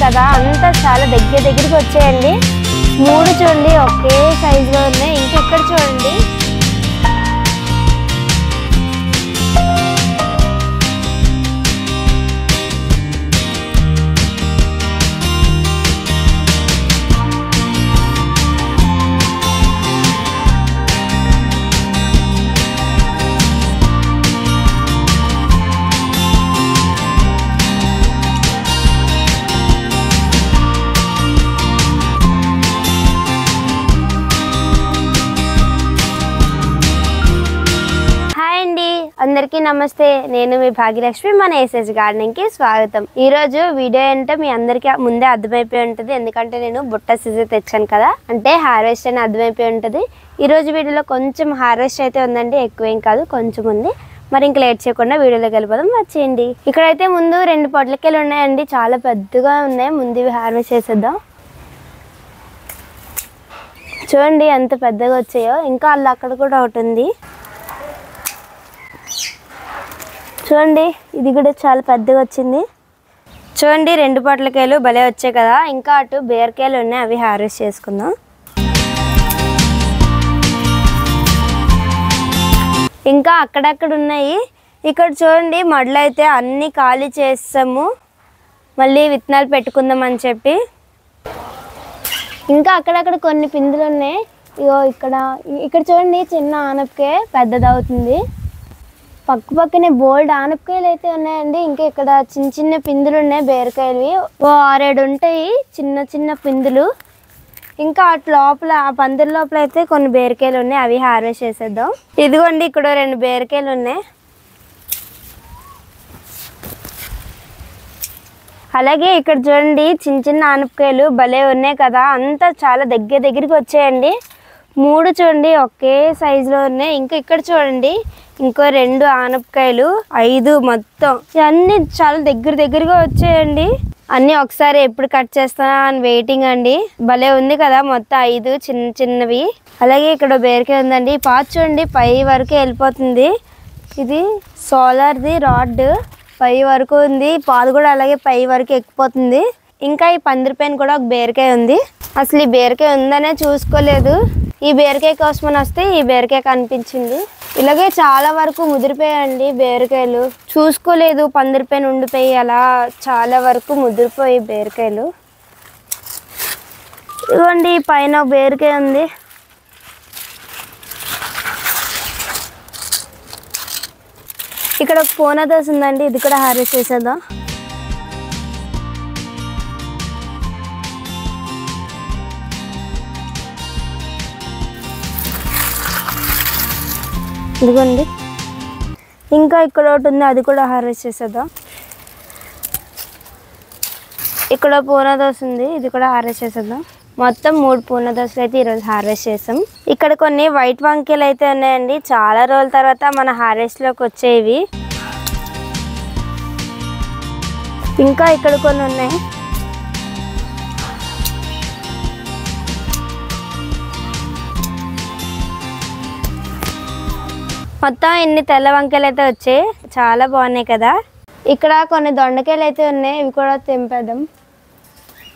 కదా అంతా చాలా దగ్గరికి వచ్చేయండి. 3 చూడండి ఒకే సైజులో ఉన్నాయి. ఇంకెక్కడ చూడండి అందరికీ నమస్తే. నేను మీ భాగ్యలక్ష్మి. మన ఎస్ఎస్ గార్డెనింగ్ కి స్వాగతం. ఈ రోజు వీడియో ఏంటో మీ అందరికీ ముందే అర్థమైపోయి ఉంటుంది, ఎందుకంటే నేను బుట్ట సీజన్ తెచ్చాను కదా, అంటే హార్వెస్ట్ అని అర్థమైపోయి ఉంటుంది. ఈ రోజు వీడియోలో కొంచెం హార్వెస్ట్ అయితే ఉందండి, ఎక్కువేం కాదు, కొంచెం ఉంది. మరి ఇంక లేట్ చేయకుండా వీడియోలోకి వెళ్ళిపోదాం, వచ్చేయండి. ఇక్కడైతే ముందు 2 పొట్లకాయలు ఉన్నాయండి, చాలా పెద్దగా ఉన్నాయి. ముందు ఇవి హార్వెస్ట్ చేసేద్దాం. చూడండి ఎంత పెద్దగా వచ్చాయో. ఇంకా అలా అక్కడ కూడా ఒకటి ఉంది చూడండి, ఇది కూడా చాలా పెద్దగా వచ్చింది. చూడండి 2 పొట్లకాయలు భలే వచ్చాయి కదా. ఇంకా అటు బీరకాయలు ఉన్నాయి, అవి హార్వెస్ట్ చేసుకుందాం. ఇంకా అక్కడక్కడ ఉన్నాయి. ఇక్కడ చూడండి మడులు అయితే అన్నీ ఖాళీ చేస్తాము, మళ్ళీ విత్తనాలు పెట్టుకుందాం అని చెప్పి. ఇంకా అక్కడక్కడ కొన్ని పిందులు ఉన్నాయి. ఇగో ఇక్కడ చూడండి చిన్న ఆనపకాయ పెద్దదవుతుంది. పక్కనే బోల్డ్ ఆనపకాయలు అయితే ఉన్నాయండి. ఇంకా ఇక్కడ చిన్న చిన్న పిందులు ఉన్నాయి, బీరకాయలు 6-7 ఉంటాయి, చిన్న చిన్న పిందులు. ఇంకా అటు లోపల ఆ పందిరి లోపల అయితే కొన్ని బీరకాయలు ఉన్నాయి, అవి హార్వెస్ట్ చేసేద్దాం. ఇదిగోండి ఇక్కడ 2 బీరకాయలు ఉన్నాయి. అలాగే ఇక్కడ చూడండి చిన్న చిన్న ఆనపకాయలు భలే ఉన్నాయి కదా, అంతా చాలా దగ్గరికి వచ్చాయండి. 3 చూడండి ఒకే సైజులో ఉన్నాయి. ఇంకా ఇక్కడ చూడండి ఇంకో 2 ఆనపకాయలు, 5 మొత్తం. ఇవన్నీ చాలా దగ్గరగా వచ్చాయండి. అన్నీ ఒకసారి ఎప్పుడు కట్ చేస్తానా అని వెయిటింగ్ అండి. భలే ఉంది కదా, మొత్తం 5 చిన్నవి. అలాగే ఇక్కడ బీరకాయ ఉందండి. ఈ పాత చూడండి పై వరకు వెళ్ళిపోతుంది. ఇది సోలార్ది రాడ్, పై వరకు ఉంది. పాదు కూడా అలాగే పై వరకు ఎక్కిపోతుంది. ఇంకా ఈ పందిరి పైన కూడా ఒక బీరకాయ ఉంది. అసలు ఈ బీరకాయ ఉందనే చూసుకోలేదు. ఈ బీరకాయ కోసమని వస్తే ఈ బీరకాయ కనిపించింది. ఇలాగే చాలా వరకు ముదిరిపోయాయండి బీరకాయలు, చూసుకోలేదు, పందిరి పైన ఉండిపోయి అలా చాలా వరకు ముదిరిపోయి బీరకాయలు. ఇదిగోండి పైన బీరకాయ ఉంది. ఇక్కడ ఒక పూనా దోస ఉందండి, ఇది కూడా హార్వెస్ట్ చేసేద్దాం. ఇదిగోండి ఇంకా ఇక్కడ ఒకటి ఉంది, అది కూడా హార్వెస్ట్ చేసేద్దాం. ఇక్కడ పూనా దోస ఉంది, ఇది కూడా హార్వెస్ట్ చేసేద్దాం. మొత్తం 3 పూనా దోసలు అయితే ఈరోజు హార్వెస్ట్ చేసాం. ఇక్కడ కొన్ని వైట్ వంకాయలు అయితే ఉన్నాయండి, చాలా రోజుల తర్వాత మన హార్వెస్ట్లోకి వచ్చేవి. ఇంకా ఇక్కడ కొన్ని ఉన్నాయి. మొత్తం ఇన్ని తెల్ల వంకాయలు అయితే వచ్చాయి, చాలా బాగున్నాయి కదా. ఇక్కడ కొన్ని దొండకాయలు అయితే ఉన్నాయి, ఇవి కూడా తెంపేద్దాం.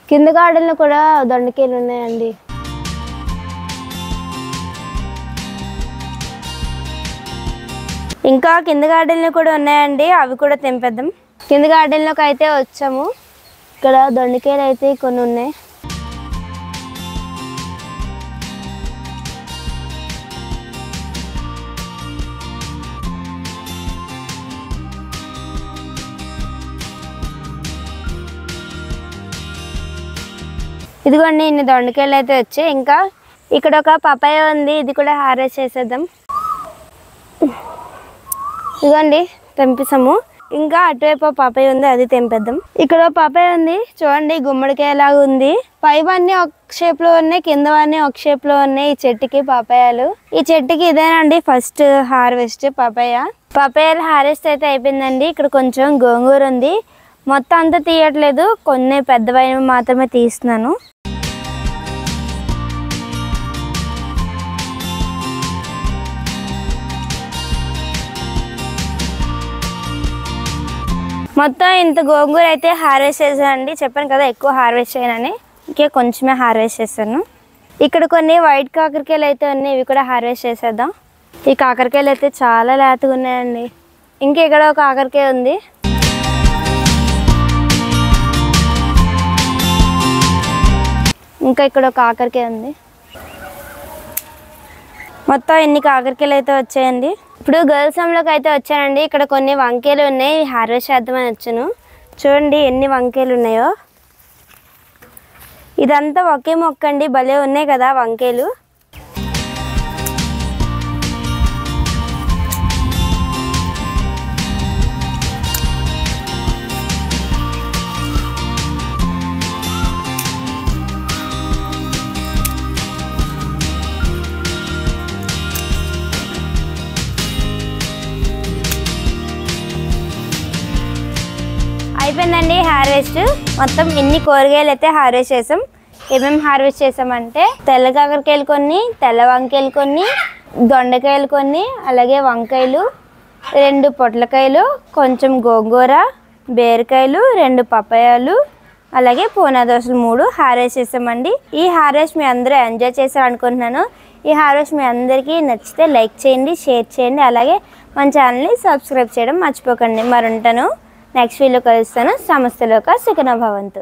కింద గార్డెన్లో కూడా దొండకాయలు ఉన్నాయండి. ఇంకా కింద గార్డెన్లో కూడా ఉన్నాయండి, అవి కూడా తెంపేద్దాం. కింద గార్డెన్లోకి అయితే వచ్చాము. ఇక్కడ దొండకాయలు అయితే కొన్ని ఉన్నాయి. ఇదిగోండి ఇన్ని దొండకాయలు అయితే వచ్చాయి. ఇంకా ఇక్కడ ఒక పపాయ ఉంది, ఇది కూడా హార్వెస్ట్ చేసేద్దాం. ఇదిగోండి తెంపిస్తాము. ఇంకా అటువైపు పపాయ ఉంది, అది తెంపేద్దాం. ఇక్కడ పపాయ ఉంది చూడండి, గుమ్మడికాయ లాగా ఉంది. పైవన్నీ ఒక షేప్ లో ఉన్నాయి, కిందవన్నీ ఒక షేప్ లో ఉన్నాయి. ఈ చెట్టుకి పపాయాలు, ఈ చెట్టుకి ఇదేనండి ఫస్ట్ హార్వెస్ట్ పపాయాలు హార్వెస్ట్ అయితే అయిపోయిందండి. ఇక్కడ కొంచెం గోంగూర ఉంది, మొత్తం అంతా తీయట్లేదు, కొన్ని పెద్దవైన మాత్రమే తీస్తున్నాను. మొత్తం ఇంత గోంగూర అయితే హార్వెస్ట్ చేశానండి. చెప్పాను కదా ఎక్కువ హార్వెస్ట్ చేయనని, ఇంకే కొంచెమే హార్వెస్ట్ చేశాను. ఇక్కడ కొన్ని వైట్ కాకరకాయలు అయితే ఉన్నాయి, ఇవి కూడా హార్వెస్ట్ చేసేద్దాం. ఈ కాకరకాయలు అయితే చాలా లేతగా ఉన్నాయండి. ఇంకా ఇక్కడ ఒక కాకరకాయ ఉంది. ఇంకా ఇక్కడ ఒక కాకరకాయ ఉంది. మొత్తం ఎన్ని కాకరకాయలు అయితే వచ్చాయండి. ఇప్పుడు గర్ల్స్ హోమ్లోకి అయితే వచ్చానండి. ఇక్కడ కొన్ని వంకాయలు ఉన్నాయి, హార్వెస్ట్ చేద్దామని వచ్చాను. చూడండి ఎన్ని వంకాయలు ఉన్నాయో. ఇదంతా ఒకే మొక్క అండి, భలే ఉన్నాయి కదా వంకాయలు. అయిపోయిందండి హార్వెస్ట్. మొత్తం ఎన్ని కూరగాయలు అయితే హార్వెస్ట్ చేసాం. ఏమేమి హార్వెస్ట్ చేసామంటే తెల్ల కాకరకాయలు కొన్ని, తెల్ల వంకాయలు కొన్ని, దొండకాయలు కొన్ని, అలాగే వంకాయలు, 2 పొట్లకాయలు, కొంచెం గోంగూర, బీరకాయలు, 2 పపాయాలు, అలాగే పూనా దోసలు 3 హార్వెస్ట్ చేసామండి. ఈ హార్వెస్ట్ మీ అందరూ ఎంజాయ్ చేశారు అనుకుంటున్నాను. ఈ హార్వెస్ట్ మీ అందరికీ నచ్చితే లైక్ చేయండి, షేర్ చేయండి, అలాగే మన ఛానల్ని సబ్స్క్రైబ్ చేయడం మర్చిపోకండి. మరి ఉంటాను, నెక్స్ట్ వీడియోలో కలుస్తాను. సమస్తలోక సుఖినో భవంతు.